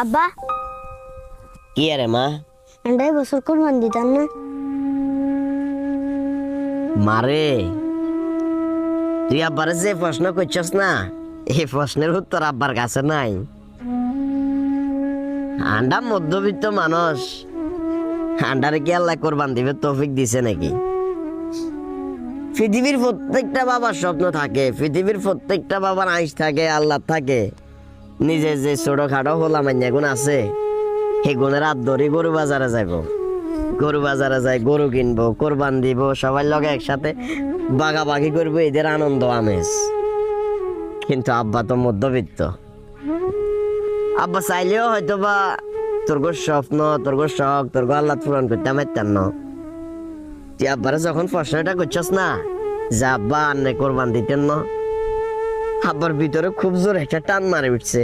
আব্বা কি আরে মা? এন্ডাই বছর কোরবান দিতাম না। মারে, তুই আব্বারে যে প্রশ্ন করছস না, এই প্রশ্নের উত্তর আব্বার কাছে নাই। আন্ডা মধ্যবিত্ত মানুষ, আন্ডারে কি আল্লাহ কোরবান দিবে তৌফিক দিছে নাকি? পৃথিবীর প্রত্যেকটা বাবার স্বপ্ন থাকে, পৃথিবীর প্রত্যেকটা বাবার আইস থাকে, আল্লাহ থাকে। নিজে যে ছোটখাটো হোলা মান্যা গুণ আছে, সেই গুণের হাত ধরে গরু বাজারে যাইব, গরু বাজারে যাই গরু কিনবো, কোরবান দিব, সবাই লগে একসাথে বাগাবাগি করবো, এদের আনন্দ আমেজ। কিন্তু আব্বা তো মধ্যবিত্ত। আব্বা চাইলেও হয়তো বা তোর স্বপ্ন, তোর শখ, তোর আল্লাহ পূরণ করতে পারতেন না। তুই আব্বারে যখন প্রশ্নটা করছস না যে আব্বা আন্নে কোরবান দিতেন না, আব্বার ভিতরে খুব জোর একটা টান মারে উঠছে।